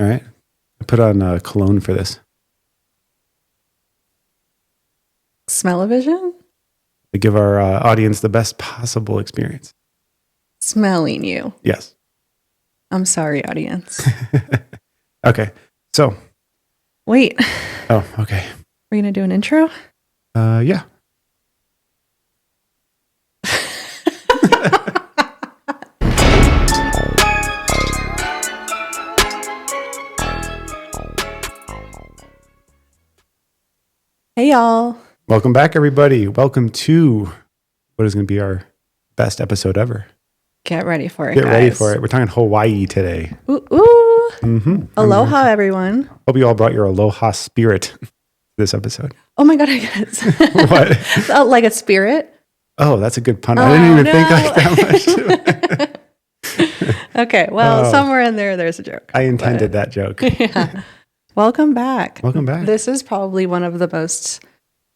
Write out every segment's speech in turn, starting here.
All right. I put on cologne for this. Smell-o-vision? To give our audience the best possible experience. Smelling you. Yes. I'm sorry, audience. Okay. So. Wait. Oh, okay. We're going to do an intro? Yeah. Hey, y'all. Welcome back, everybody. Welcome to what is going to be our best episode ever. Get ready for it, Get guys. ready for it. We're talking Hawaii today. Ooh, ooh. Mm-hmm. Aloha, everyone. Hope you all brought your aloha spirit this episode. Oh my God, I guess. What? Oh, like a spirit? Oh, that's a good pun. I didn't even think like that much. Okay, well, somewhere in there's a joke. I intended that joke. Yeah. Welcome back. Welcome back. This is probably one of the most,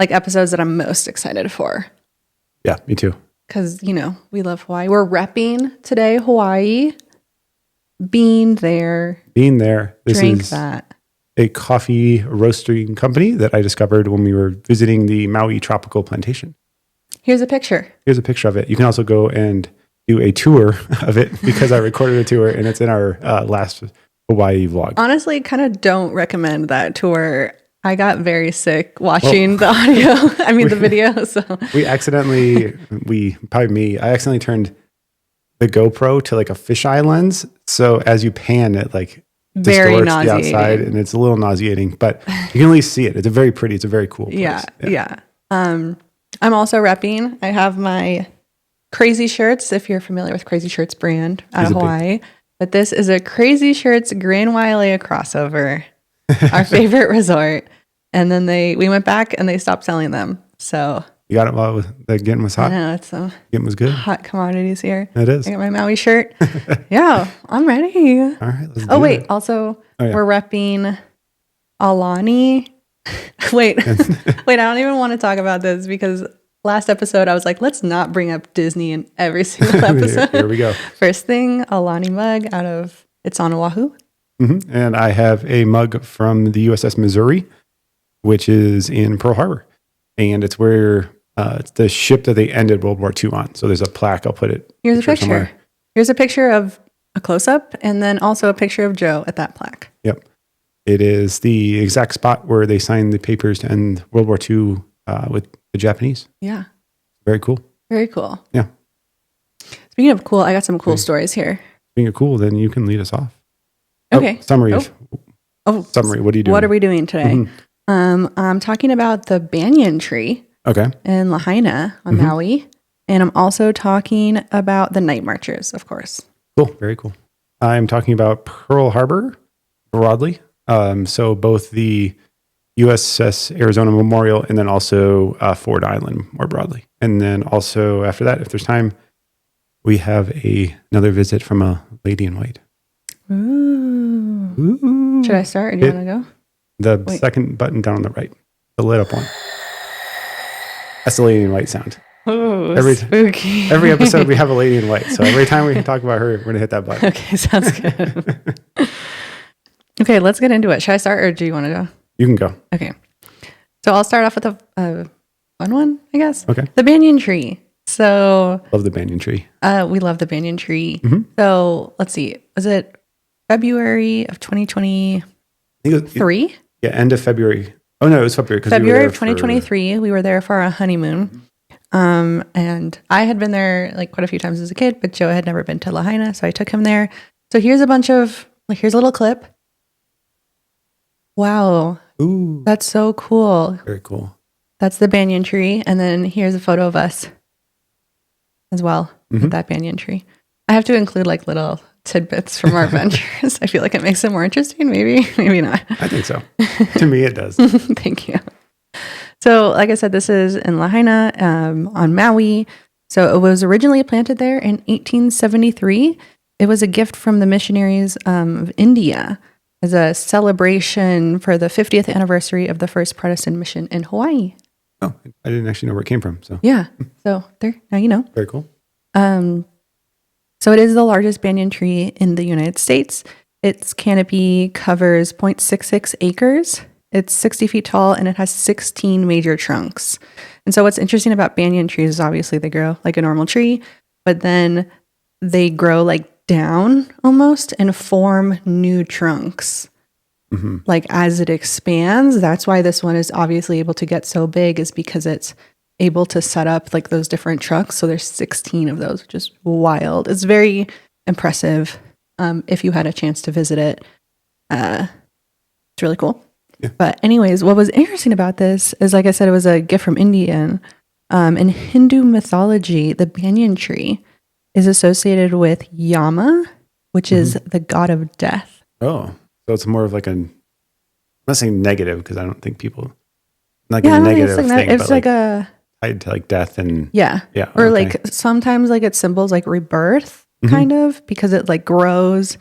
episodes that I'm most excited for. Yeah, me too. Because, we love Hawaii. We're repping today, Hawaii. Being there. This drink is that. a coffee roasting company that I discovered when we were visiting the Maui tropical plantation. Here's a picture. Here's a picture of it. You can also go and do a tour of it because I recorded a tour and it's in our last Hawaii vlog. Honestly, kind of don't recommend that tour. I got very sick watching the audio. The video. So I accidentally turned the GoPro to like a fisheye lens. So as you pan, it very distorts nauseating. the outside and it's a little nauseating, but you can at least see it. It's a very cool place. Yeah. I'm also repping. I have my Crazy Shirts, if you're familiar with Crazy Shirts brand out of Hawaii. But this is a Crazy Shirts Grand Wailea crossover, our favorite resort. And then we went back and they stopped selling them. So you got it while the getting was hot. I know, it's getting was good. Hot commodities here. It is. I got my Maui shirt. Yeah, I'm ready. All right, let's do wait, it. also we're repping Alani. Wait, I don't even want to talk about this because last episode I was like, let's not bring up Disney in every single episode. Here we go. First thing, Alani mug it's on Oahu. Mm-hmm. And I have a mug from the USS Missouri, which is in Pearl Harbor. And it's where it's the ship that they ended World War II on. So there's a plaque. I'll put it. Here's a picture. Somewhere. Here's a picture of a close-up and then also a picture of Joe at that plaque. Yep. It is the exact spot where they signed the papers to end World War II with the Japanese. Yeah. Very cool. Very cool. Yeah. Speaking of cool, I got some cool stories here. Speaking of cool, then you can lead us off. Okay. Summary. Summary. What are you doing? What are we doing today? Mm-hmm. I'm talking about the banyan tree. Okay. In Lahaina on Maui. And I'm also talking about the night marchers, of course. Cool. Very cool. I'm talking about Pearl Harbor broadly. So both the USS Arizona Memorial and then also Ford Island more broadly. And then also after that, if there's time, we have another visit from a lady in white. Ooh. Should I start or do you want to go? The second button down on the right. The lit up one. That's the lady in white sound. Oh, spooky. Every episode we have a lady in white. So every time we talk about her, we're going to hit that button. Okay, sounds good. Okay, let's get into it. Should I start or do you want to go? You can go. Okay. So I'll start off with a fun one, I guess. Okay. The banyan tree. So love the banyan tree. We love the banyan tree. Mm-hmm. So let's see. Was it February of 2023? Yeah, end of February. Oh no, it was February. February of 2023. We were there for our honeymoon. And I had been there quite a few times as a kid, but Joe had never been to Lahaina, so I took him there. So here's a bunch of here's a little clip. Wow. Ooh. That's so cool. Very cool. That's the banyan tree. And then here's a photo of us as well with that banyan tree. I have to include little tidbits from our adventures. I feel like it makes it more interesting. Maybe not. I think so. To me, it does. Thank you. So like I said, this is in Lahaina on Maui. So it was originally planted there in 1873. It was a gift from the missionaries of India as a celebration for the 50th anniversary of the first Protestant mission in Hawaii. Oh, I didn't actually know where it came from. So yeah. So there, now you know. Very cool. So it is the largest banyan tree in the United States. Its canopy covers 0.66 acres. It's 60 feet tall and it has 16 major trunks. And so what's interesting about banyan trees is obviously they grow like a normal tree, but then they grow like down almost and form new trunks. Like as it expands. That's why this one is obviously able to get so big, is because it's able to set up like those different trunks. So there's 16 of those, which is wild. It's very impressive. If you had a chance to visit it, it's really cool. Yeah. But anyways, what was interesting about this is, like I said, it was a gift from India. In Hindu mythology, the banyan tree is associated with Yama, which is the god of death. Oh, so it's more of like I'm not saying negative, because I don't think people like a negative thing. It's like a tied to like death and yeah. Or like sometimes like it symbols like rebirth, kind of, because it like grows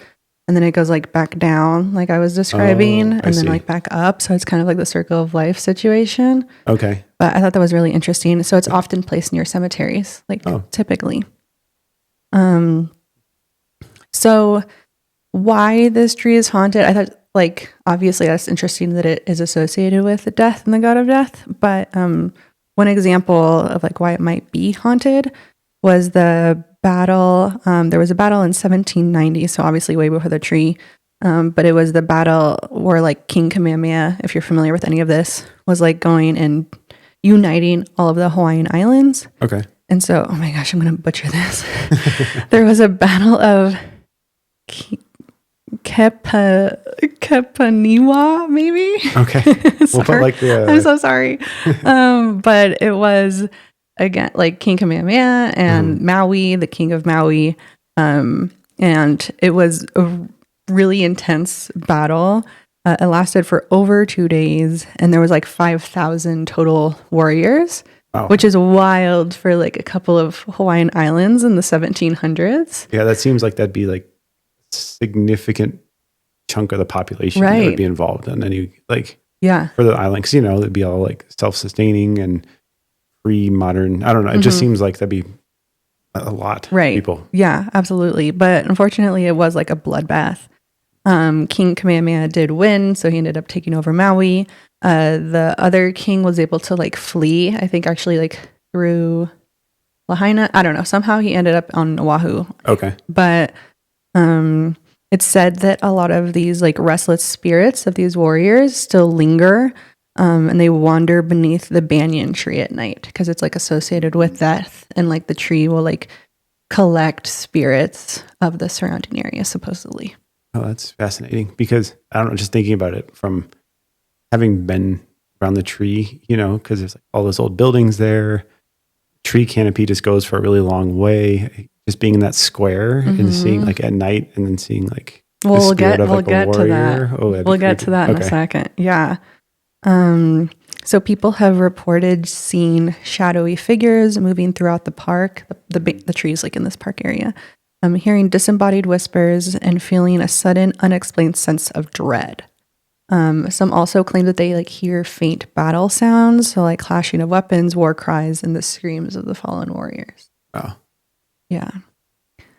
and then it goes like back down, like I was describing, and then like back up. So it's kind of like the circle of life situation. Okay. But I thought that was really interesting. So it's often placed near cemeteries, like typically. So why this tree is haunted, I thought, like, obviously that's interesting that it is associated with death and the god of death. But one example of like why it might be haunted was the battle. There was a battle in 1790, so obviously way before the tree. But it was the battle where like King Kamehameha, if you're familiar with any of this, was like going and uniting all of the Hawaiian Islands. Okay. And so, oh my gosh, I'm going to butcher this. There was a battle of Kepaniwa, maybe. Okay. We'll put like the. I'm so sorry. But it was again like King Kamehameha and Maui, the king of Maui, and it was a really intense battle. It lasted for over 2 days, and there was like 5,000 total warriors. Wow. Which is wild for like a couple of Hawaiian islands in the 1700s. Yeah, that seems like that'd be like a significant chunk of the population that would be involved in any like for the island, because it'd be all like self-sustaining and pre-modern. I don't know. It just seems like that'd be a lot of people. Yeah, absolutely. But unfortunately, it was like a bloodbath. King Kamehameha did win, so he ended up taking over Maui. The other king was able to like flee, I think actually like through Lahaina. I don't know. Somehow he ended up on Oahu. Okay. But it's said that a lot of these like restless spirits of these warriors still linger, and they wander beneath the banyan tree at night because it's like associated with death, and like the tree will like collect spirits of the surrounding area, supposedly. Oh, that's fascinating, because I don't know, just thinking about it from having been around the tree, because there's like all those old buildings there. Tree canopy just goes for a really long way. Just being in that square and seeing like at night, and then seeing like we'll get to that. We'll get to that in a second. Yeah. So people have reported seeing shadowy figures moving throughout the park, the trees like in this park area. Hearing disembodied whispers and feeling a sudden unexplained sense of dread. Some also claim that they like hear faint battle sounds, so like clashing of weapons, war cries, and the screams of the fallen warriors. Wow. Yeah.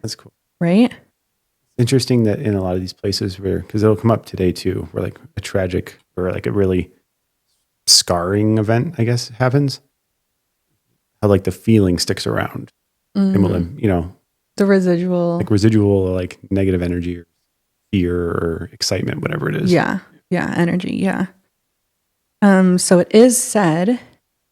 That's cool. Right? It's interesting that in a lot of these places because it'll come up today too, where like a tragic or like a really scarring event, I guess, happens. How like the feeling sticks around. And will, the residual like negative energy or fear or excitement, whatever it is. Yeah. Energy. Yeah. So it is said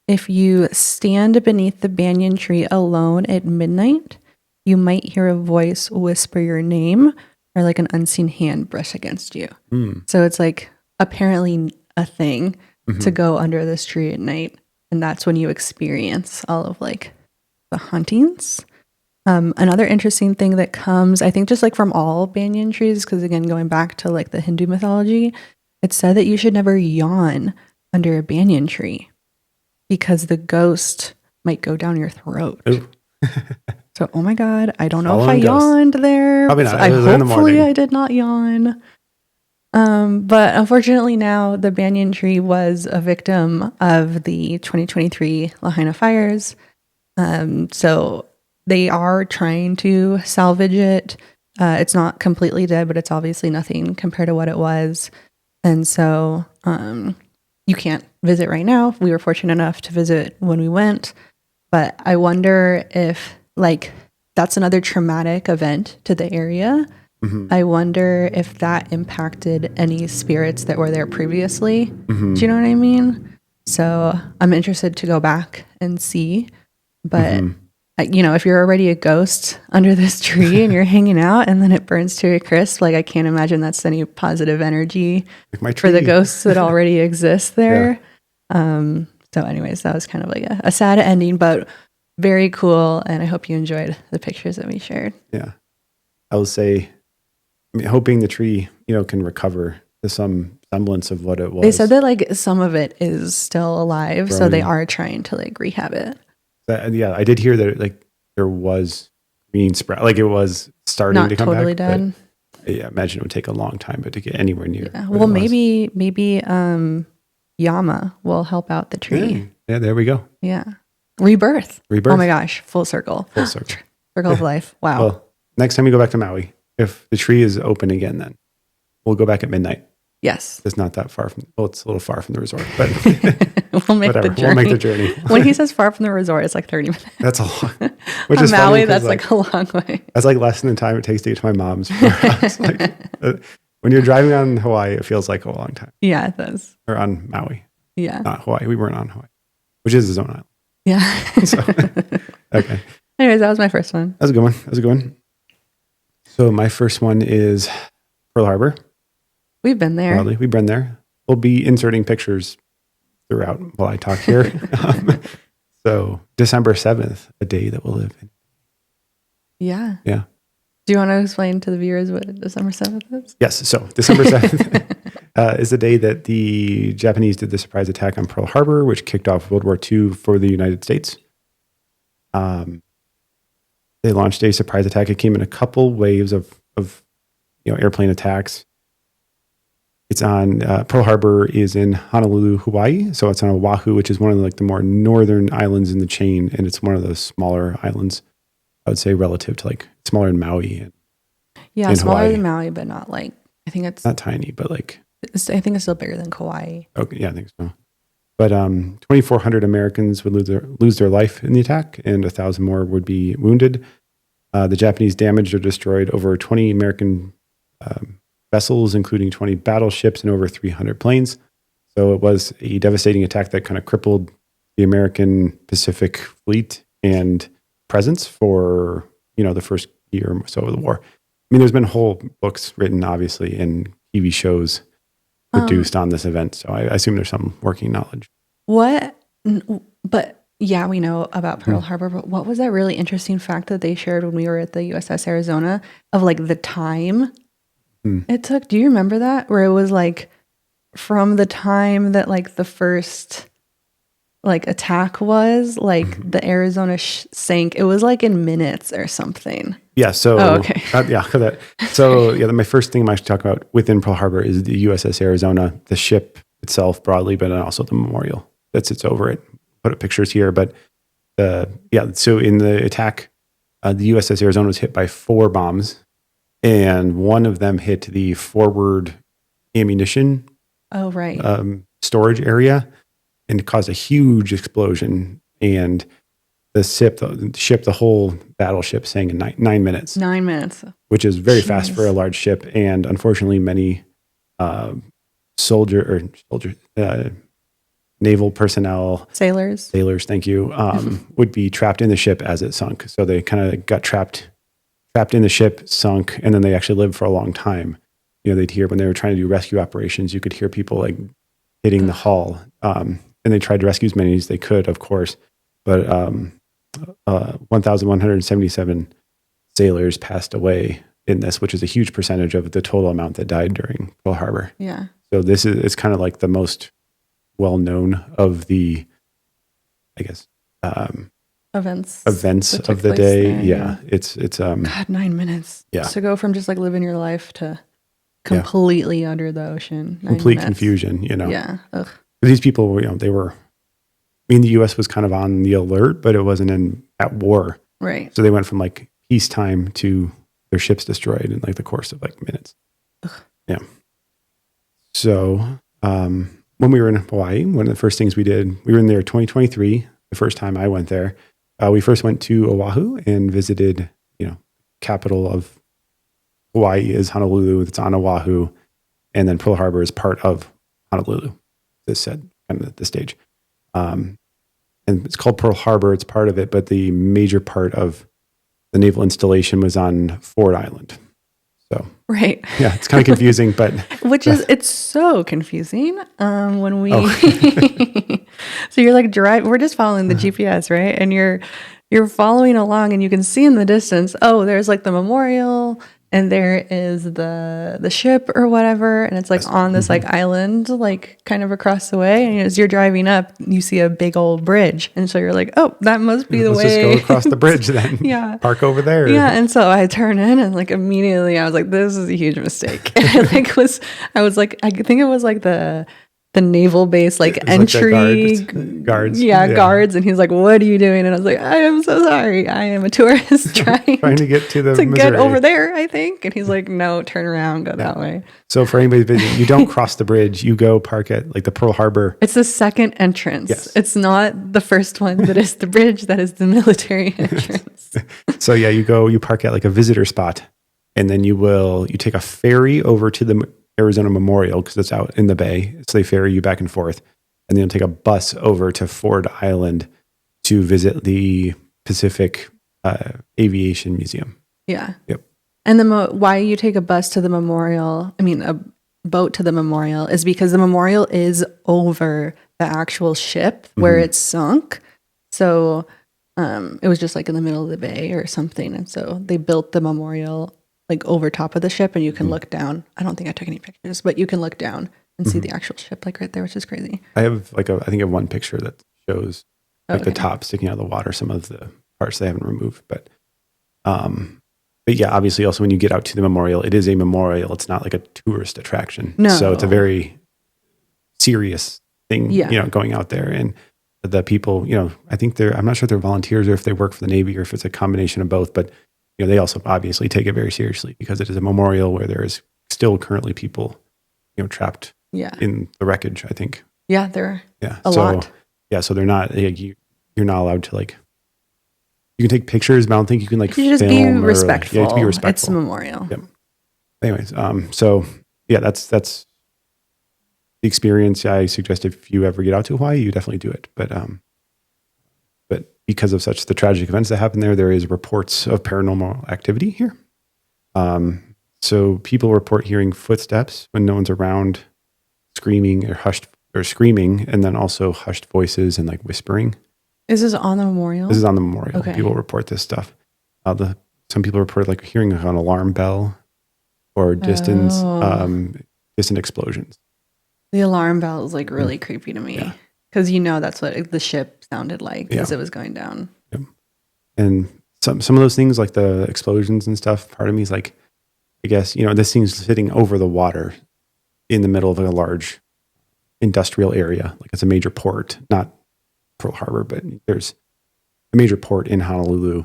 if you stand beneath the banyan tree alone at midnight, you might hear a voice whisper your name or like an unseen hand brush against you. So it's like apparently a thing to go under this tree at night. And that's when you experience all of like the hauntings. Another interesting thing that comes, I think, just like from all banyan trees, because again, going back to like the Hindu mythology, it's said that you should never yawn under a banyan tree because the ghost might go down your throat. So, oh my God, I don't know if I yawned there. Probably not. Hopefully I did not yawn. But unfortunately now the banyan tree was a victim of the 2023 Lahaina fires. So they are trying to salvage it. It's not completely dead, but it's obviously nothing compared to what it was. And so you can't visit right now. We were fortunate enough to visit when we went. But I wonder if, like, that's another traumatic event to the area. I wonder if that impacted any spirits that were there previously. Do you know what I mean? So I'm interested to go back and see. But, if you're already a ghost under this tree and you're hanging out and then it burns to a crisp, like, I can't imagine that's any positive energy Like for the ghosts that already exist there. So anyways, that was kind of like a sad ending, but very cool. And I hope you enjoyed the pictures that we shared. Yeah. I will say, hoping the tree, can recover to some semblance of what it was. They said that like some of it is still alive, so they are trying to like rehab it. I did hear that there was green sprout, like it was starting to come totally back. Dead. I imagine it would take a long time, but to get anywhere near. Yeah. Well, maybe Yama will help out the tree. Yeah, there we go. Yeah, rebirth. Oh my gosh, full circle. Circle of life. Wow. Well, next time we go back to Maui, if the tree is open again, then we'll go back at midnight. Yes. It's not that far it's a little far from the resort, but we'll make the journey. We'll make the journey. When he says far from the resort, it's like 30 minutes. That's a long. Which is Maui, funny, that's like a long way. That's like less than the time it takes to get to my mom's house. When you're driving on Hawaii, it feels like a long time. Yeah, it does. Or on Maui. Yeah. Not Hawaii. We weren't on Hawaii, which is its own island. Yeah. Okay. Anyways, that was my first one. That was a good one. So my first one is Pearl Harbor. We've been there. Probably. We've been there. We'll be inserting pictures throughout while I talk here. So December 7th, a day that we'll live in. Yeah. Yeah. Do you want to explain to the viewers what December 7th is? Yes. So December 7th is the day that the Japanese did the surprise attack on Pearl Harbor, which kicked off World War II for the United States. They launched a surprise attack. It came in a couple waves of airplane attacks. It's on Pearl Harbor is in Honolulu, Hawaii. So it's on Oahu, which is one of the more northern islands in the chain, and it's one of those smaller islands. I would say relative to smaller than Maui. And smaller Hawaii. Than Maui, but not I think it's not tiny, but I think it's still bigger than Kauai. Okay, yeah, I think so. But 2,400 Americans would lose their life in the attack, and 1,000 more would be wounded. The Japanese damaged or destroyed over 20 American vessels, including 20 battleships and over 300 planes. So it was a devastating attack that kind of crippled the American Pacific Fleet and presence for the first year or so of the war. I mean, there's been whole books written, obviously, and TV shows produced on this event. So I assume there's some working knowledge. But yeah, we know about Pearl Harbor, but what was that really interesting fact that they shared when we were at the USS Arizona of the time it took? Do you remember that? Where it was from the time that the first attack was the Arizona sank. It was in minutes or something. Yeah. So, okay. My first thing I'm actually talking about within Pearl Harbor is the USS Arizona, the ship itself broadly, but then also the memorial that sits over it. Put up pictures here, but so in the attack, the USS Arizona was hit by 4 bombs, and one of them hit the forward ammunition storage area, and it caused a huge explosion. And the whole battleship sank in 9 minutes. 9 minutes, which is very fast for a large ship, and unfortunately, many naval personnel, sailors, thank you, would be trapped in the ship as it sunk. So they kind of got trapped in the ship, sunk, and then they actually lived for a long time. They'd hear when they were trying to do rescue operations, you could hear people hitting the hull. And they tried to rescue as many as they could, of course. But 1,177 sailors passed away in this, which is a huge percentage of the total amount that died during Pearl Harbor. Yeah. So it's kind of the most well-known of the, I guess, events of the day. There, yeah. It's God, 9 minutes. Yeah. To go from just living your life to completely under the ocean. Complete confusion, Yeah. Ugh. These people, they were, the U.S. was kind of on the alert, but it wasn't at war. Right. So they went from peacetime to their ships destroyed in like the course of like minutes. Yeah. So when we were in Hawaii, one of the first things we did, we were in there 2023, the first time I went there. We first went to Oahu and visited, capital of Hawaii is Honolulu. It's on Oahu. And then Pearl Harbor is part of Honolulu, as said, kind of at this stage. And it's called Pearl Harbor. It's part of it, but the major part of the naval installation was on Ford Island. So, right. Yeah, it's kind of confusing, but it's so confusing when we. So you're like we're just following the GPS, right? And you're following along, and you can see in the distance. Oh, there's like the memorial, and there is the ship or whatever, and it's like on this like island, like kind of across the way. And as you're driving up, you see a big old bridge, and so you're like, oh, that must be the way. Let's just go across the bridge then. Yeah, park over there. Yeah, and so I turn in, and like immediately I was like, this is a huge mistake. And I think it was like the naval base, like entry like guards. Yeah, guards. And he's like, what are you doing? And I was like, I am so sorry. I am a tourist trying to get to get over there, I think. And he's like, no, turn around, go that way. So for anybody visiting, you don't cross the bridge. You go park at like the Pearl Harbor. It's the second entrance. Yes. It's not the first one that is the bridge. That is the military entrance. So yeah, you park at like a visitor spot, and then you take a ferry over to the Arizona Memorial because it's out in the bay. So they ferry you back and forth, and then you'll take a bus over to Ford Island to visit the Pacific Aviation Museum. Yeah. Yep. And why you take a bus to the memorial, a boat to the memorial, is because the memorial is over the actual ship where it's sunk. So it was just like in the middle of the bay or something. And so they built the memorial like over top of the ship, and you can look down. I don't think I took any pictures, but you can look down and see the actual ship like right there, which is crazy. I have I think I have one picture that shows the top sticking out of the water, some of the parts they haven't removed. But yeah, obviously also when you get out to the memorial, it is a memorial. It's not like a tourist attraction. No. So it's a very serious thing, going out there. And the people, I think I'm not sure if they're volunteers or if they work for the Navy or if it's a combination of both, but they also obviously take it very seriously because it is a memorial where there is still currently people, trapped in the wreckage, I think. Yeah, there are a so, lot. Yeah, so they're not, you're not allowed to like, you can take pictures, but I don't think you can like you just film. Be respectful. You have to be respectful. It's a memorial. Yep. Anyways, so yeah, that's the experience. I suggest if you ever get out to Hawaii, you definitely do it. But because of the tragic events that happen there is reports of paranormal activity here. So people report hearing footsteps when no one's around, screaming or screaming, and then also hushed voices and like whispering. Is this on the memorial? This is on the memorial. Okay. People report this stuff. Some people report like hearing an alarm bell or distant explosions. The alarm bell is like really creepy to me because that's what the ship sounded like as it was going down. Yep. And some of those things like the explosions and stuff, part of me is like, I guess, this thing's sitting over the water in the middle of a large industrial area. Like it's a major port, not Pearl Harbor, but there's a major port in Honolulu.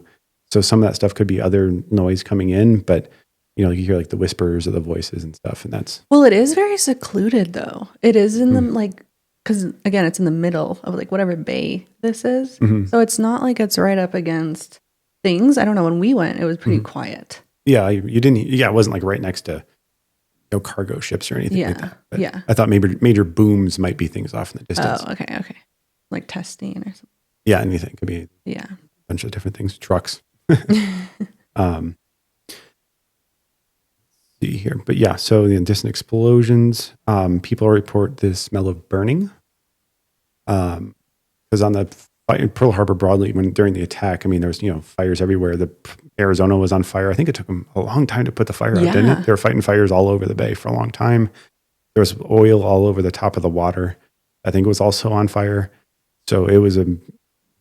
So some of that stuff could be other noise coming in, but you hear like the whispers of the voices and stuff. And that's. Well, it is very secluded though. It is in the because again, it's in the middle of like whatever bay this is. Mm-hmm. So it's not like it's right up against things. I don't know. When we went, it was pretty quiet. Yeah. You didn't, it wasn't like right next to cargo ships or anything like that. But I thought major booms might be things off in the distance. Oh, okay. Like testing or something. Yeah, anything. It could be a bunch of different things. Trucks. See here. But yeah, so the distant explosions, people report the smell of burning. Because on the Pearl Harbor broadly, during the attack, there was, fires everywhere. The Arizona was on fire. I think it took them a long time to put the fire out, didn't it? They were fighting fires all over the bay for a long time. There was oil all over the top of the water. I think it was also on fire. So it was a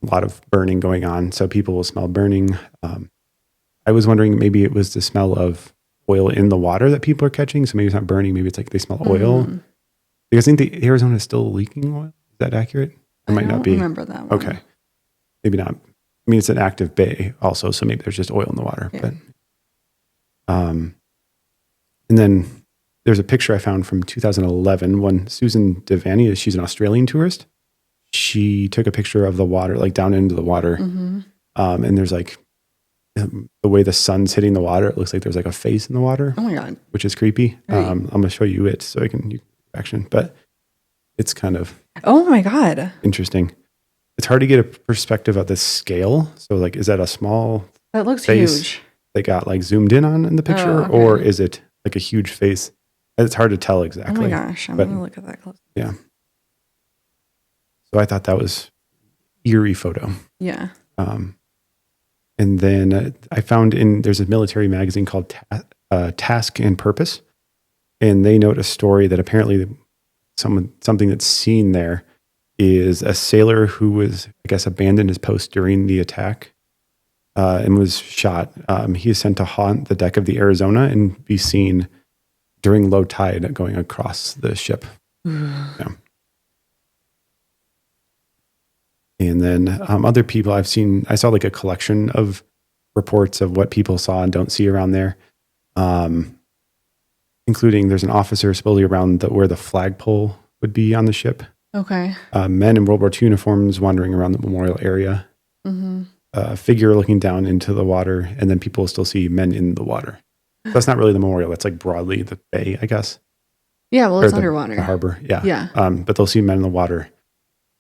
lot of burning going on. So people will smell burning. I was wondering maybe it was the smell of oil in the water that people are catching. So maybe it's not burning. Maybe it's like they smell oil. Because I think the Arizona is still leaking oil. Is that accurate? It might not be. I don't remember that one. Okay. Maybe not. It's an active bay also. So maybe there's just oil in the water. Yeah. And then there's a picture I found from 2011 when Susan Devaney, she's an Australian tourist. She took a picture of the water, like down into the water. Mm-hmm. And there's like the way the sun's hitting the water, it looks like there's like a face in the water. Oh my God. Which is creepy. Right. I'm going to show you it so you can action, but it's kind of Oh my God. interesting. It's hard to get a perspective of the scale. So like, is that a small That looks face huge. they got like zoomed in on in the picture, okay. or is it like a huge face? It's hard to tell Oh exactly. my gosh. I'm but- going to look at that close. Yeah. So I thought that was eerie photo. Yeah. And then I found there's a military magazine called Task and Purpose, and they note a story that apparently something that's seen there is a sailor who was, I guess, abandoned his post during the attack and was shot. He is sent to haunt the deck of the Arizona and be seen during low tide going across the ship. Yeah. And then other people I saw like a collection of reports of what people saw and don't see around there, including there's an officer supposedly around where the flagpole would be on the ship. Okay. Men in World War II uniforms wandering around the memorial area. Mm-hmm. A figure looking down into the water, and then people still see men in the water. So that's not really the memorial. That's like broadly the bay, I guess. Yeah, well, Or it's the underwater. harbor. Yeah. Yeah. But they'll see men in the water.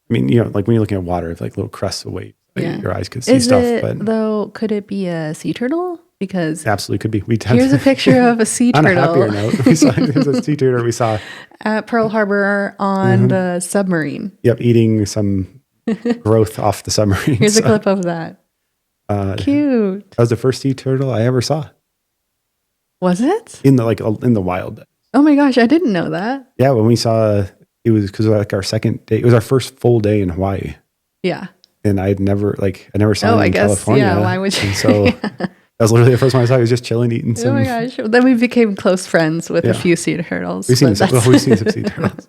I mean, like when you're looking at water, it's like little crests of waves. Yeah. Your eyes could see Is stuff, it, but though, could it be a sea turtle? Because absolutely could be. here's a picture of a sea on a happier turtle note, there's a sea turtle we saw. at Pearl Harbor on the submarine. Yep, eating some growth off the submarine. Here's a clip of that. Cute. That was the first sea turtle I ever saw Was it? in the wild. Oh my gosh, I didn't know that. Yeah, when we saw it was because like our second day. It was our first full day in Hawaii, Yeah. and I never saw Oh, it I in guess. California. Yeah. Why would you? And so that was literally the first one I saw. He was just chilling, eating some. Oh my gosh. Then we became close friends with a few sea turtles. We've seen but some sea turtles.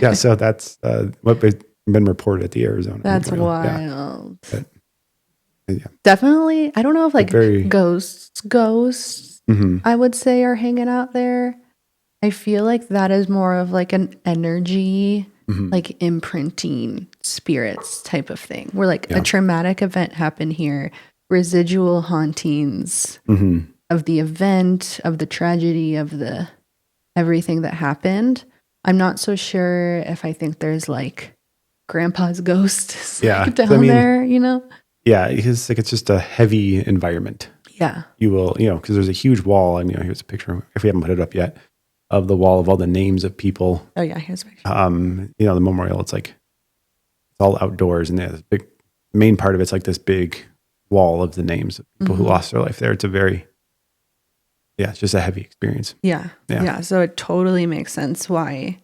Yeah, so that's what has been reported at the Arizona. That's Memorial. Yeah. wild. But, yeah. Definitely. I don't know if like Very- ghosts, Mhm. I would say, are hanging out there. I feel like that is more of like an energy, Mhm. like imprinting spirits type of thing, where like Yeah. a traumatic event happened here, residual hauntings Mhm. of the event, of the tragedy, of the everything that happened. I'm not so sure if I think there's like grandpa's ghost Yeah, like down I mean- there, you know? Yeah, because like it's just a heavy environment. Yeah. You will, because there's a huge wall, and here's a picture if we haven't put it up yet of the wall of all the names of people. Oh yeah, here's a picture. The memorial. It's like it's all outdoors, and there's big main part of it's like this big wall of the names of people who Mhm. lost their life there. It's it's just a heavy experience. Yeah. Yeah. Yeah. So it totally makes sense why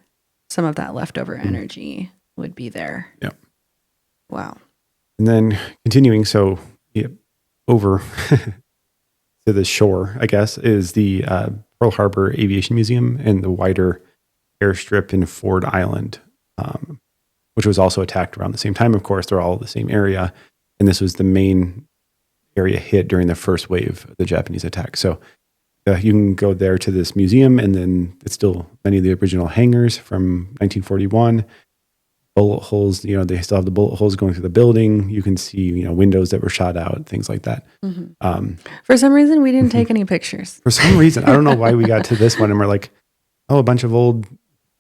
some of that leftover Mm-hmm. energy would be there. Yeah. Wow. And then continuing, so over to the shore, I guess, is the Pearl Harbor Aviation Museum and the wider airstrip in Ford Island, which was also attacked around the same time. Of course, they're all the same area. And this was the main area hit during the first wave of the Japanese attack. So you can go there to this museum, and then it's still many of the original hangars from 1941. Bullet holes, they still have the bullet holes going through the building. You can see, windows that were shot out, things like that. Mm-hmm. For some reason, we didn't Mm-hmm. take any pictures. For some reason, I don't know why we got to this one, and we're like, oh, a bunch of old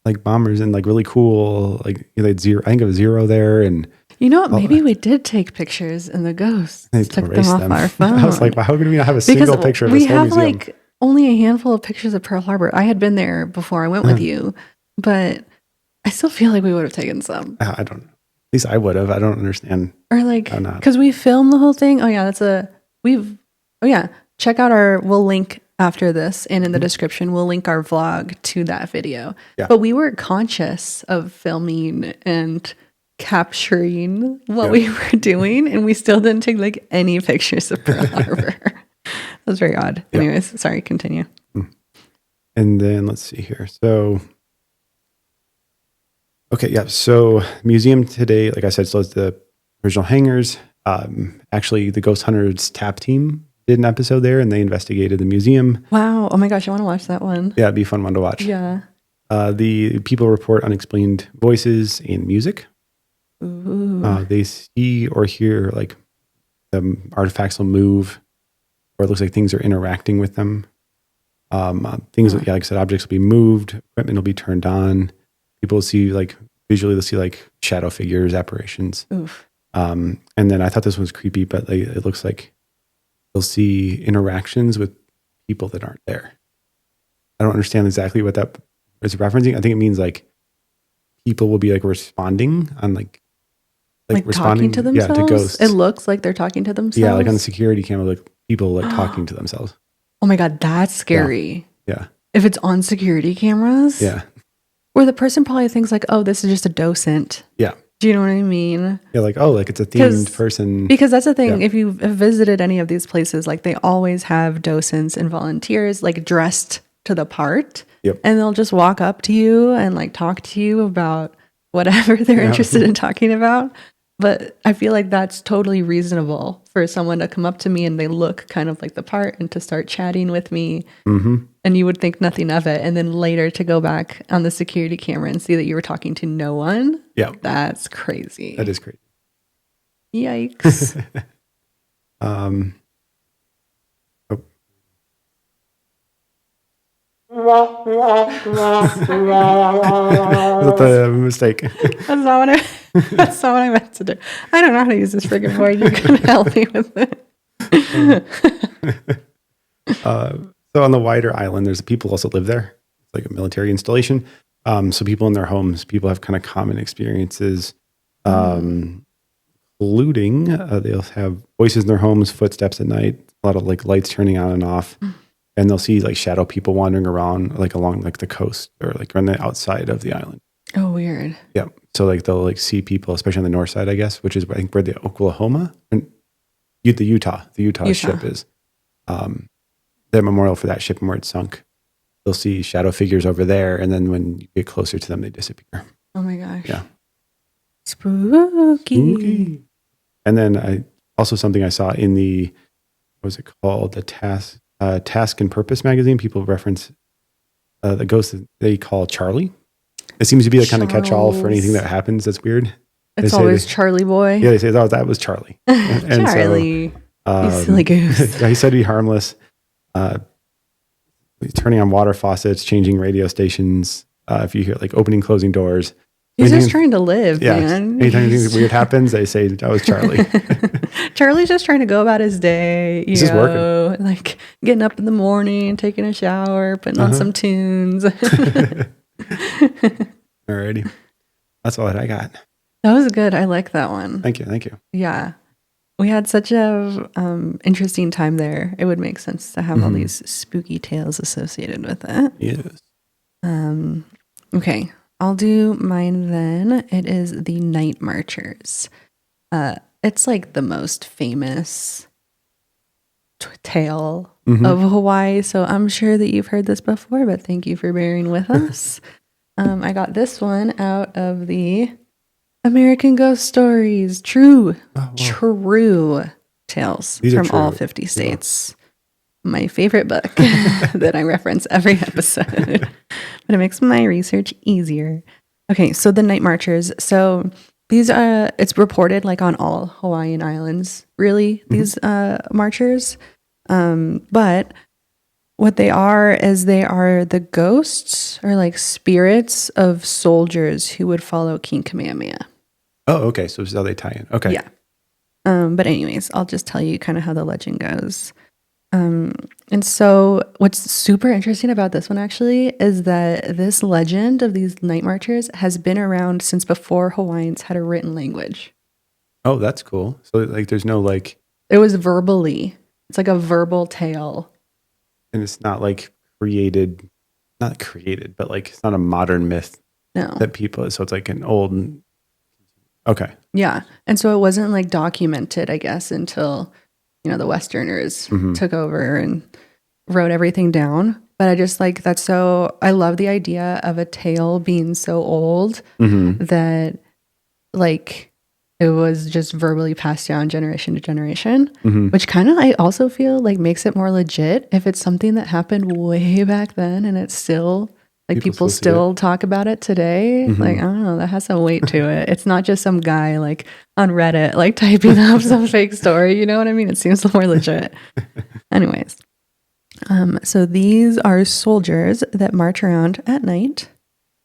like bombers and like really cool, like they had zero. I think it was zero there, and You know what? Maybe we did take pictures and the ghosts they took them erased off them. our phone. I was like, well, how could we not have a because single picture of we this whole have museum? like only a handful of pictures of Pearl Harbor. I had been there before I went with you, but I still feel like we would have taken some. I don't know. At least I would have. I don't understand. Or like, Why not? because we filmed the whole thing. Oh yeah, check out we'll link after this, and in the description, we'll link our vlog to that video. Yeah. But we were conscious of filming and capturing what we were doing, and we still didn't take like any pictures of Pearl Harbor. That was very odd. Yeah. Anyways, sorry, continue. And then let's see here. So, okay, yeah. So museum today, like I said, still has the original hangars. Actually, the Ghost Hunters tap team did an episode there, and they investigated the museum. Wow. Oh my gosh, I want to watch that one. Yeah, it'd be a fun one to watch. Yeah. The people report unexplained voices and music. Ooh. They see or hear like artifacts will move, or it looks like things are interacting with them. Things, like I said, objects will be moved, equipment will be turned on. People will see like visually, they'll see like shadow figures, apparitions. Oof. And then I thought this was creepy, but it looks like they'll see interactions with people that aren't there. I don't understand exactly what that is referencing. I think it means like people will be like responding on like responding talking to themselves. Yeah, to ghosts. It looks like they're talking to themselves. Yeah, like on the security camera, like people like talking to themselves. Oh my God, that's scary. Yeah. If it's on security cameras. Yeah. Where the person probably thinks like, oh, this is just a docent. Yeah. Do you know what I mean? Yeah, like, oh, like it's a themed person. Because that's the thing. Yeah. If you've visited any of these places, like they always have docents and volunteers like dressed to the part. Yep. And they'll just walk up to you and like talk to you about whatever they're interested in talking about. But I feel like that's totally reasonable for someone to come up to me and they look kind of like the part and to start chatting with me. Mm-hmm. And you would think nothing of it. And then later to go back on the security camera and see that you were talking to no one. Yeah. That's crazy. That is crazy. Yikes. Oh. That's a mistake. That's not what I meant to do. I don't know how to use this friggin' board. You're going to help me with it. So on the wider island, there's people also live there. It's like a military installation. So people in their homes, people have kind of common experiences, including they'll have voices in their homes, footsteps at night, a lot of like lights turning on and off. And they'll see like shadow people wandering around like along like the coast or like on the outside of the island. Oh, weird. Yeah. So like they'll like see people, especially on the north side, I guess, which is I think where the Oklahoma and the Utah ship is. The memorial for that ship and where it sunk. They'll see shadow figures over there, and then when you get closer to them, they disappear. Oh my gosh. Yeah. Spooky. And then something I saw in the what was it called? The Task and Purpose magazine. People reference the ghost that they call Charlie. It seems to be a kind of catch-all for anything that happens that's weird. It's always Charlie boy. Yeah, they say, oh, that was Charlie. And Charlie. You silly goose. Yeah, he said to be harmless. Turning on water faucets, changing radio stations. If you hear like opening, closing doors. He's just trying to live, man. Anytime anything weird happens, they say that was Charlie. Charlie's just trying to go about his day. He's just working. Like getting up in the morning, taking a shower, putting on some tunes. Alrighty. That's all that I got. That was good. I like that one. Thank you. Yeah. We had such a interesting time there. It would make sense to have all these spooky tales associated with it. Yes. Okay. I'll do mine then. It is the Night Marchers. It's like the most famous tale of Hawaii. So I'm sure that you've heard this before, but thank you for bearing with us. I got this one out of the American Ghost Stories. True tales from all 50 states. My favorite book that I reference every episode. But it makes my research easier. Okay, so the Night Marchers. So these are, it's reported like on all Hawaiian islands, really, these marchers. But what they are is they are the ghosts or like spirits of soldiers who would follow King Kamehameha. Oh, okay. So this is how they tie in. Okay. Yeah. But anyways, I'll just tell you kind of how the legend goes. And so what's super interesting about this one actually is that this legend of these night marchers has been around since before Hawaiians had a written language. Oh, that's cool. So like there's no like... It was verbally. It's like a verbal tale. And it's not like not created, but like it's not a modern myth that people... So it's like an old... Okay. Yeah. And so it wasn't like documented, I guess, until... the Westerners took over and wrote everything down. But I just like that's so, I love the idea of a tale being so old that like it was just verbally passed down generation to generation, Mm-hmm. which kind of I also feel like makes it more legit if it's something that happened way back then and it's still like people still talk about it today. Mm-hmm. Like, I don't know, that has some weight to it. It's not just some guy like on Reddit like typing up some fake story. You know what I mean? It seems more legit. Anyways, so these are soldiers that march around at night.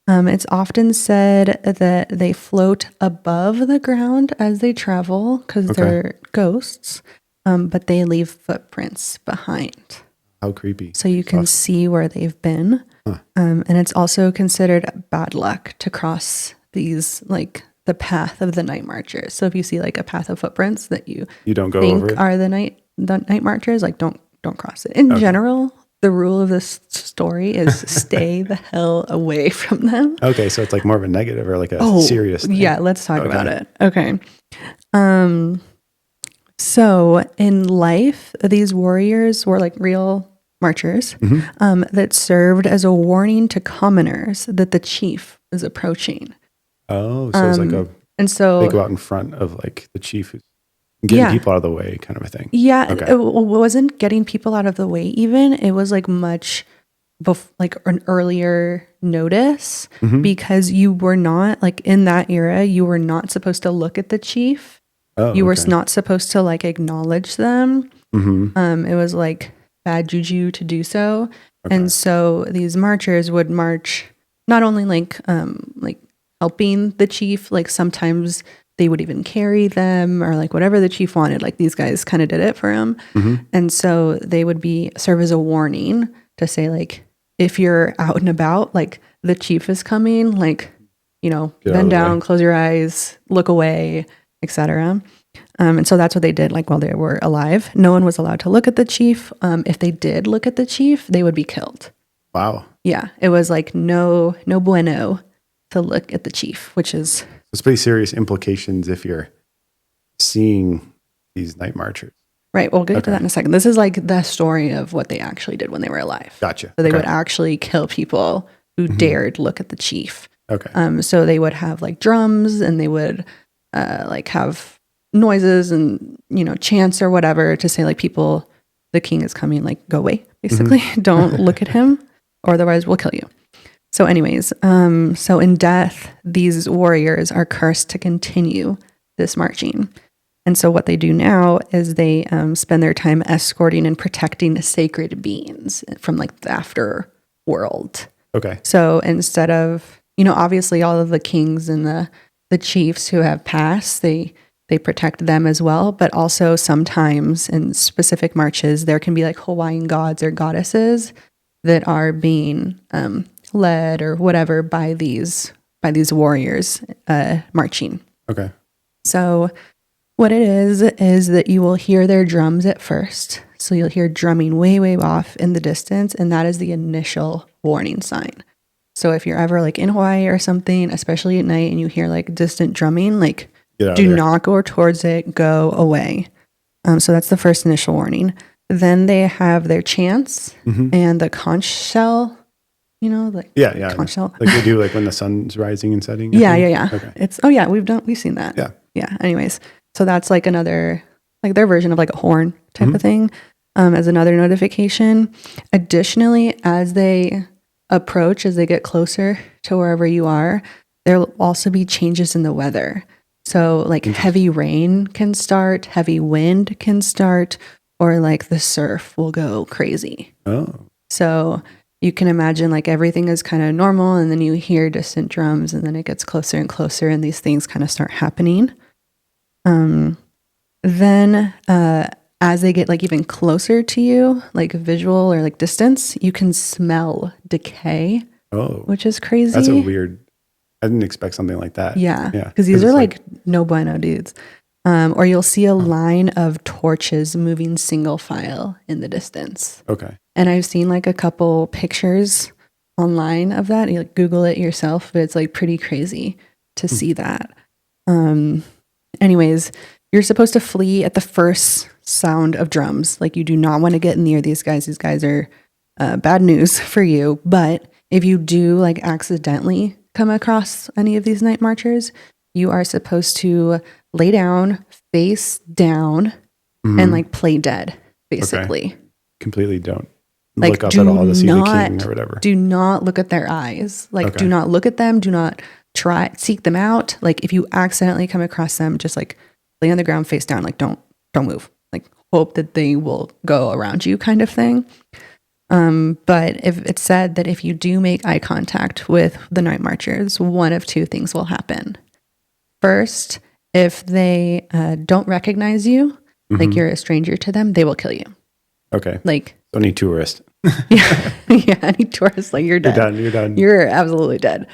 It's often said that they float above the ground as they travel because they're ghosts, but they leave footprints behind. How creepy. So you can see where they've been. And it's also considered bad luck to cross these, like the path of the night marchers. So if you see like a path of footprints that you don't go think over it? are the night marchers, like don't cross it. In general, the rule of this story is stay the hell away from them. Okay, so it's like more of a negative or like a serious thing. Yeah, let's talk about it. Okay. So in life, these warriors were like real marchers that served as a warning to commoners that the chief is approaching. Oh, so it's like they go out in front of like the chief who's getting people out of the way kind of a thing. Yeah, it wasn't getting people out of the way even. It was like much like an earlier notice because you were not like in that era, you were not supposed to look at the chief. You were not supposed to like acknowledge them. It was like bad juju to do so. And so these marchers would march not only like helping the chief, like sometimes they would even carry them or like whatever the chief wanted. Like these guys kind of did it for him. And so they would serve as a warning to say like, if you're out and about, like the chief is coming, like, you know, bend down, close your eyes, look away, etc. And so that's what they did like while they were alive. No one was allowed to look at the chief. If they did look at the chief, they would be killed. Wow. Yeah. It was like no bueno to look at the chief, which is... It's pretty serious implications if you're seeing these night marchers. Right. We'll get to that in a second. This is like the story of what they actually did when they were alive. Gotcha. So they would actually kill people who dared look at the chief. Okay. So they would have like drums and they would like have noises and, you know, chants or whatever to say like people, the king is coming, like go away, basically. Don't look at him or otherwise we'll kill you. So anyways, so in death, these warriors are cursed to continue this marching. And so what they do now is they spend their time escorting and protecting sacred beings from like the after world. Okay. So instead of, you know, obviously all of the kings and the chiefs who have passed, they protect them as well. But also sometimes in specific marches, there can be like Hawaiian gods or goddesses that are being led or whatever by these warriors marching. Okay. So what it is that you will hear their drums at first. So you'll hear drumming way, way off in the distance, and that is the initial warning sign. So if you're ever like in Hawaii or something, especially at night, and you hear like distant drumming, like do not go towards it, go away. So that's the first initial warning. Then they have their chants and the conch shell. You know, like conch shell. Like they do like when the sun's rising and setting. Yeah. Okay. It's we've seen that. Yeah. Anyways, so that's like another like their version of like a horn type of thing, as another notification. Additionally, as they approach, as they get closer to wherever you are, there will also be changes in the weather. So like heavy rain can start, heavy wind can start, or like the surf will go crazy. Oh. So you can imagine like everything is kind of normal and then you hear distant drums and then it gets closer and closer and these things kind of start happening. Then as they get like even closer to you, like visual or like distance, you can smell decay. Oh. Which is crazy. That's a weird, I didn't expect something like that. Yeah. Because these are like no bueno dudes. Or you'll see a line of torches moving single file in the distance. Okay. And I've seen like a couple pictures online of that. You like Google it yourself, but it's like pretty crazy to see that. Anyways, you're supposed to flee at the first sound of drums. Like you do not want to get near these guys. These guys are bad news for you. But if you do like accidentally come across any of these night marchers, you are supposed to lay down, face down, and like play dead, basically. Okay. Completely don't Like, look up at all to see the king not- or whatever. Do not look at their eyes. Like, Okay. do not look at them. Do not seek them out. Like, if you accidentally come across them, just like lay on the ground, face down. Like, don't move. Like, hope that they will go around you, kind of thing. But if it's said that if you do make eye contact with the night marchers, one of two things will happen. First, if they don't recognize you, like you're a stranger to them, they will kill you. Okay. Like, Any tourist. yeah, any tourist, like you're dead. You're done. You're absolutely dead.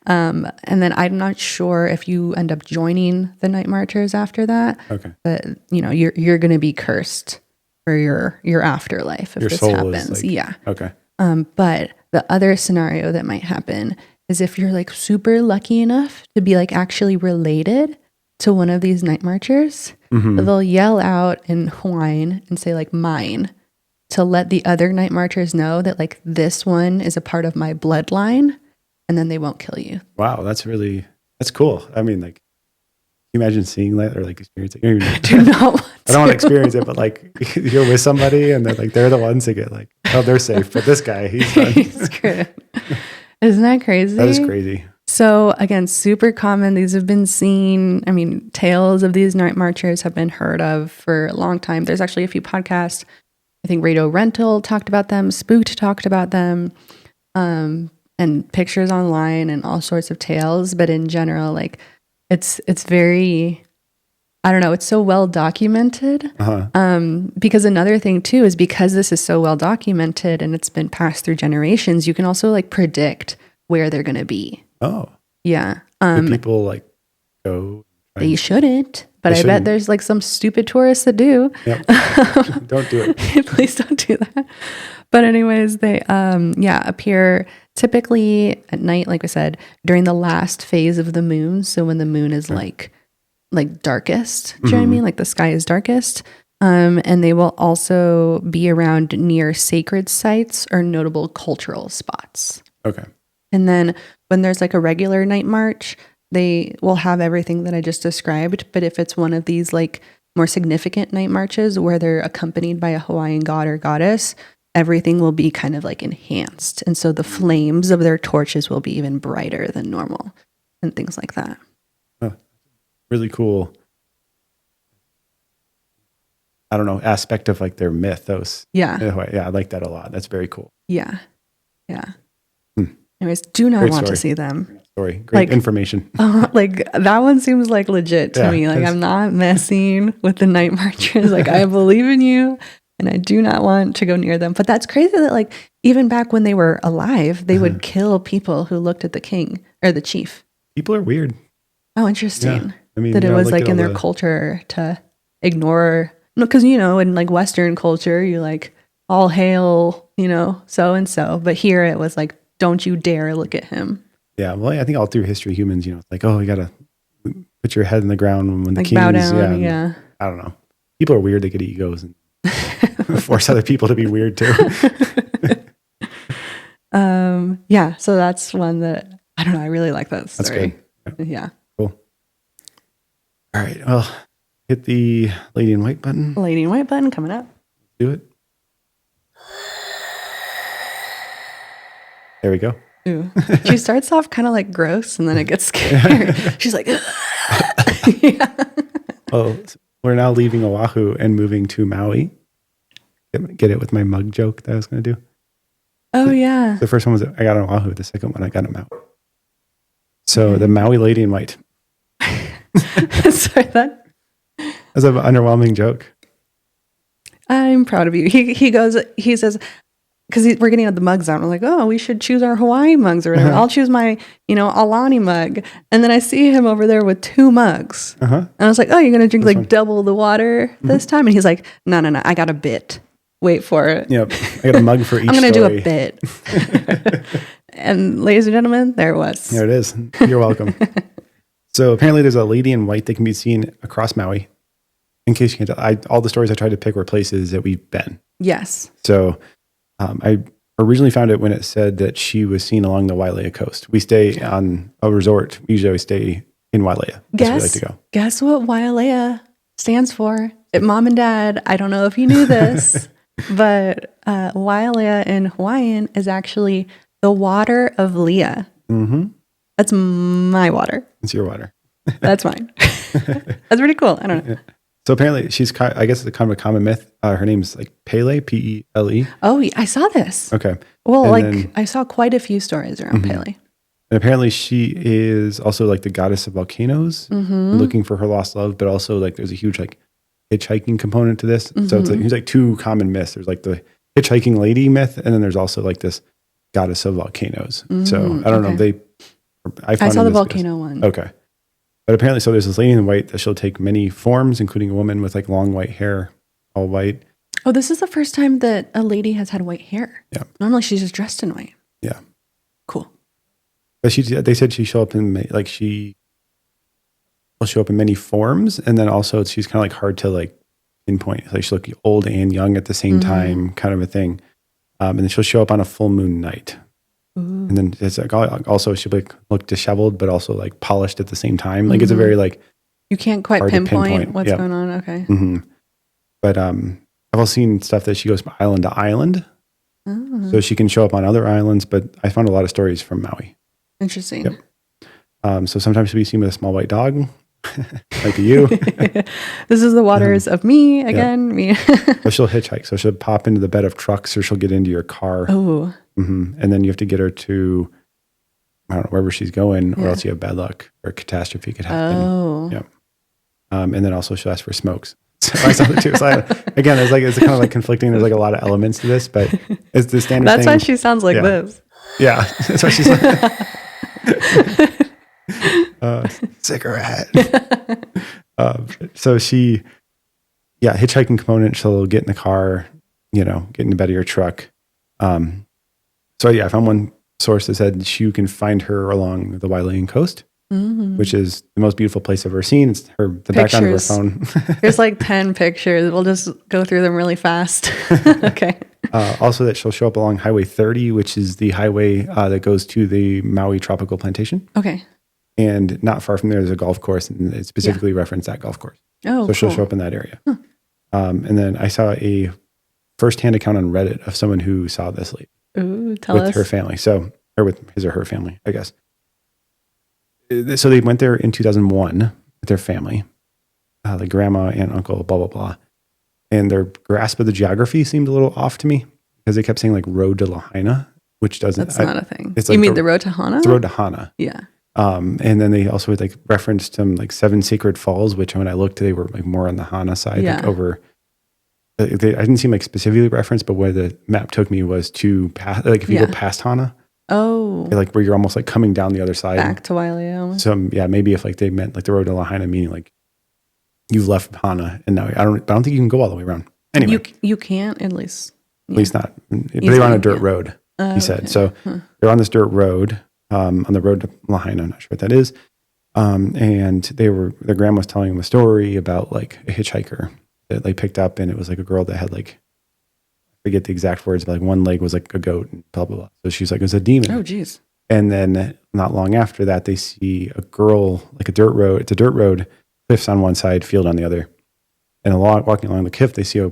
And then I'm not sure if you end up joining the night marchers after that. Okay. But you're going to be cursed for your afterlife if Your this soul happens. is like, Yeah. Okay. But the other scenario that might happen is if you're like super lucky enough to be like actually related to one of these night marchers, they'll yell out in Hawaiian and say like mine to let the other night marchers know that like this one is a part of my bloodline, and then they won't kill you. Wow, that's cool. I mean, like, can you imagine seeing that or like experiencing it? I do not want I don't want to experience it, but like you're with somebody and they're the ones that get like, oh, they're safe, but this guy, he's done. He's screwed. Isn't that crazy? That is crazy. So again, super common. These have been seen. I mean, tales of these night marchers have been heard of for a long time. There's actually a few podcasts. I think Radio Rental talked about them. Spooked talked about them, and pictures online and all sorts of tales. But in general, like it's very, I don't know. It's so well documented. Because another thing too is because this is so well documented and it's been passed through generations, you can also like predict where they're going to be. Oh, yeah. do people like go? They shouldn't, but They I bet shouldn't. there's like some stupid tourists that do. Yep. Don't do it. Please don't do that. But anyways, they appear typically at night, like I said, during the last phase of the moon. So when the moon is like darkest, do you know what I mean? Like the sky is darkest. And they will also be around near sacred sites or notable cultural spots. Okay. And then when there's like a regular night march, they will have everything that I just described. But if it's one of these like more significant night marches where they're accompanied by a Hawaiian god or goddess, everything will be kind of like enhanced. And so the flames of their torches will be even brighter than normal and things like that. Oh, really cool. I don't know, aspect of like their mythos. Yeah. Yeah, I like that a lot. That's very cool. Yeah. Yeah. Anyways, do not Great want to story. see them. Story. Great Like- information. Like that one seems like legit to Yeah, me. Like 'cause- I'm not messing with the night marchers. Like I believe in you and I do not want to go near them. But that's crazy that like even back when they were alive, they would kill people who looked at the king or the chief. People are weird. Oh, interesting. Yeah. I mean, That it you know, was look like at in all their culture to ignore. No, because in like Western culture, you like all hail, so and so. But here it was like, don't you dare look at him. Yeah, well, I think all through history, humans, it's like, oh, you gotta put your head in the ground when the Like king's. bow down. and Yeah. I don't know. People are weird. They get egos and force other people to be weird too. Yeah. So that's one that I don't know. I really like that That's story. good. Yeah. Cool. All right. Well, hit the lady in white button. Lady in white button coming up. Do it. There we go. Ooh. She starts off kind of like gross and then it gets scary. She's like, yeah. Well, we're now leaving Oahu and moving to Maui. Get it with my mug joke that I was going to do. Oh, yeah. The first one was I got on Oahu. The second one I got in Maui. So the Maui lady in white. Sorry, that. That's an underwhelming joke. I'm proud of you. He says, because we're getting the mugs out. I'm like, oh, we should choose our Hawaii mugs or whatever. I'll choose my, Alani mug. And then I see him over there with 2 mugs. And I was like, oh, you're going to drink like double the water this time? And he's like, no, I got a bit. Wait for it. Yep. I got a mug for each I'm going to do story. a bit. And ladies and gentlemen, there it was. There it is. You're welcome. So apparently there's a lady in white that can be seen across Maui. In case you can't tell, all the stories I tried to pick were places that we've been. Yes. So I originally found it when it said that she was seen along the Wailea coast. We stay on a resort. Usually we stay in Wailea. That's where we like to go. Guess what Wailea stands for? Mom and Dad, I don't know if you knew this, but Wailea in Hawaiian is actually the water of Leah. Mm-hmm. That's my water. It's your water. That's mine. That's pretty cool. I don't know. Yeah. So apparently she's, I guess it's kind of a common myth. Her name's like Pele, P-E-L-E. Oh, I saw this. Okay. Well, And then, I saw quite a few stories around Pele. And apparently she is also like the goddess of volcanoes, looking for her lost love, but also like there's a huge like hitchhiking component to this. So it's like two common myths. There's like the hitchhiking lady myth, and then there's also like this goddess of volcanoes. So I don't know. I saw the volcano one. Okay. But apparently, so there's this lady in white that she'll take many forms, including a woman with like long white hair, all white. Oh, this is the first time that a lady has had white hair. Yeah. Normally she's just dressed in white. Yeah. Cool. But they said she show up in like she will show up in many forms, and then also she's kind of like hard to like pinpoint. Like she'll look old and young at the same time, kind of a thing. And then she'll show up on a full moon night. Ooh. And then it's like also she'll like look disheveled, but also like polished at the same time. Like it's a very like you can't quite pinpoint what's going on. Okay. But I've also seen stuff that she goes from island to island, so she can show up on other islands. But I found a lot of stories from Maui. Interesting. Yep. So sometimes she'll be seen with a small white dog, like you. This is the waters of me again. Me. Or she'll hitchhike. So she'll pop into the bed of trucks, or she'll get into your car. Oh. And then you have to get her to, I don't know, wherever she's going, or else you have bad luck or catastrophe could happen. Oh. Yep. And then also she'll ask for smokes. So I saw the two. So again, it's kind of like conflicting. There's like a lot of elements to this, but it's the standard That's thing. why she sounds like this. Yeah. That's why she's like, cigarette. So she, hitchhiking component, she'll get in the car, get in the bed of your truck. So I found one source that said you can find her along the Wailean coast, which is the most beautiful place I've ever seen. It's the background of her phone. There's like 10 pictures. We'll just go through them really fast. Okay. Also that she'll show up along Highway 30, which is the highway that goes to the Maui Tropical Plantation. Okay. And not far from there's a golf course, and it specifically referenced that golf course. Oh, so she'll show up in that area. And then I saw a firsthand account on Reddit of someone who saw this lady. Ooh, tell us. With her family. So, or with his or her family, I guess. So they went there in 2001 with their family, like grandma, aunt, uncle, blah, blah, blah. And their grasp of the geography seemed a little off to me because they kept saying like road to Lahaina, which doesn't. That's not a thing. It's you mean the road to Hana? It's the road to Hana. Yeah. And then they also like referenced some like 7 sacred falls, which when I looked, they were like more on the Hana side, like over. I didn't seem like specifically referenced, but where the map took me was to pass, like if you go past Hana. Oh. Like where you're almost like coming down the other side. Back to Wailea. So maybe if like they meant like the road to Lahaina, meaning like you've left Hana and now I don't think you can go all the way around. Anyway. You can't at least. Yeah. At least not. But they were on a dirt road, he said. Okay. So they're on this dirt road, on the road to Lahaina. I'm not sure what that is. And their grandma was telling them a story about like a hitchhiker that they picked up, and it was like a girl that had like, I forget the exact words, but like one leg was like a goat and blah, blah, blah. So she's like, it was a demon. Oh, geez. And then not long after that, they see a girl, like a dirt road. It's a dirt road, cliffs on one side, field on the other. And walking along the cliff, they see a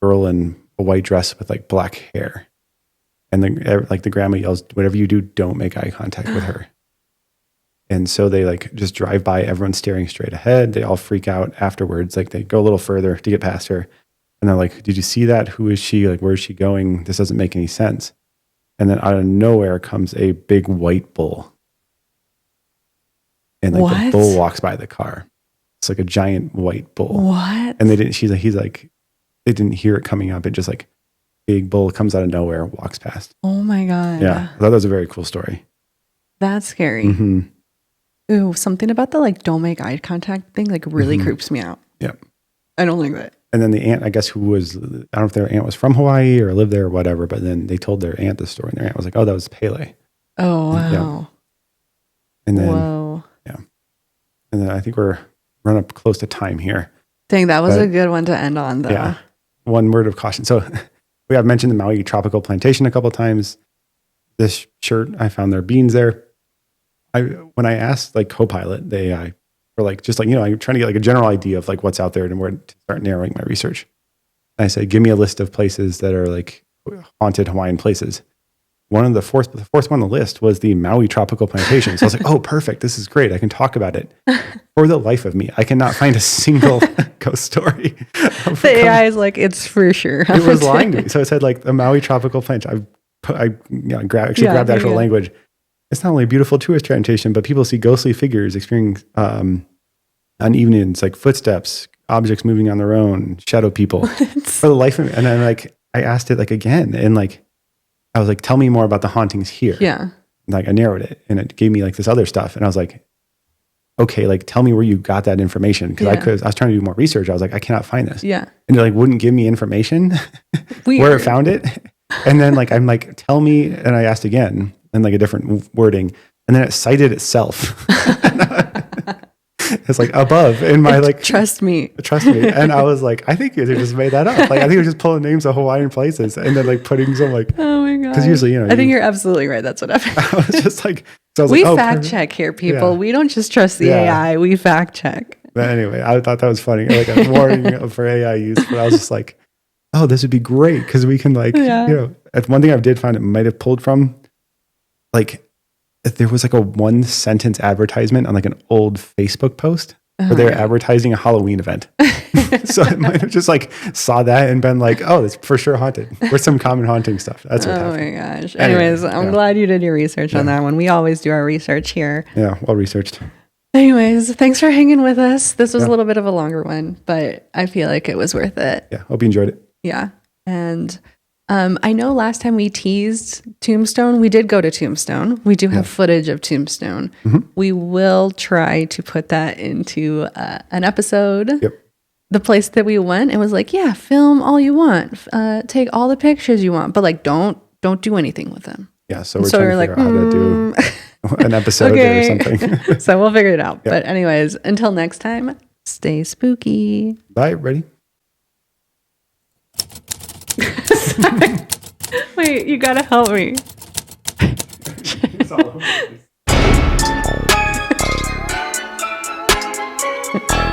girl in a white dress with like black hair. And the grandma yells, whatever you do, don't make eye contact with her. And so they like just drive by, everyone's staring straight ahead. They all freak out afterwards. Like they go a little further to get past her. And they're like, did you see that? Who is she? Like, where is she going? This doesn't make any sense. And then out of nowhere comes a big white bull. And like the bull walks by the car. It's like a giant white bull. What? And they didn't hear it coming up. It just like big bull comes out of nowhere, walks past. Oh my God. Yeah. I thought that was a very cool story. That's scary. Mm-hmm. Ooh, something about the like don't make eye contact thing like really creeps me out. Yep. I don't like that. And then the aunt, I guess, I don't know if their aunt was from Hawaii or lived there or whatever, but then they told their aunt the story, and their aunt was like, oh, that was Pele. Oh, wow. Yeah. And then, yeah. And then I think we're running up close to time here. Dang, that was a good one to end on, though. Yeah. One word of caution. So we have mentioned the Maui Tropical Plantation a couple of times. This shirt, I found their beans there. when I asked like Copilot, the AI, for like just like I'm trying to get like a general idea of like what's out there and where to start narrowing my research. And I said, give me a list of places that are like haunted Hawaiian places. The fourth one on the list was the Maui tropical plantation. So I was like, oh, perfect. This is great. I can talk about it. For the life of me, I cannot find a single ghost story. The AI is like, it's for sure. It was lying to me. So it said like the Maui tropical plantation. I grabbed the actual language. It's not only a beautiful tourist transportation, but people see ghostly figures, experiencing unevenness, like footsteps, objects moving on their own, shadow people. For the life of me. And then like I asked it like again, and like I was like, tell me more about the hauntings here. Yeah. Like I narrowed it, and it gave me like this other stuff. And I was like, okay, like tell me where you got that information. Because I was trying to do more research. I was like, I cannot find this. Yeah. And it like wouldn't give me information where it found it. And then like, I'm like, tell me. And I asked again in like a different wording. And then it cited itself. It's like above in my like, trust me. And I was like, I think they just made that up. Like, I think it was just pulling names of Hawaiian places and then like putting some like, oh my God. Because usually, I think you're absolutely right. That's what happened. I was just like, so we fact check here, people. Yeah. We don't just trust the AI. We fact check. But anyway, I thought that was funny. Like a warning for AI use, but I was just like, oh, this would be great. Cause we can like, one thing I did find it might have pulled from like, there was like a 1-sentence advertisement on like an old Facebook post where they were advertising a Halloween event. So it might have just like saw that and been like, oh, it's for sure haunted. Or some common haunting stuff. That's what happened. Oh my gosh. Anyways, I'm glad you did your research on that one. We always do our research here. Yeah, well researched. Anyways, thanks for hanging with us. This was a little bit of a longer one, but I feel like it was worth it. Yeah, hope you enjoyed it. Yeah. And I know last time we teased Tombstone, we did go to Tombstone. We do have footage of Tombstone. Mm-hmm. We will try to put that into an episode. Yep. The place that we went, it was like, yeah, film all you want. Take all the pictures you want, but like, don't do anything with them. Yeah. So we're trying to figure out how to do an episode or something. So we'll figure it out. Yep. But anyways, until next time, stay spooky. Bye. Ready? Sorry. Wait, you gotta help me. It's all over the place.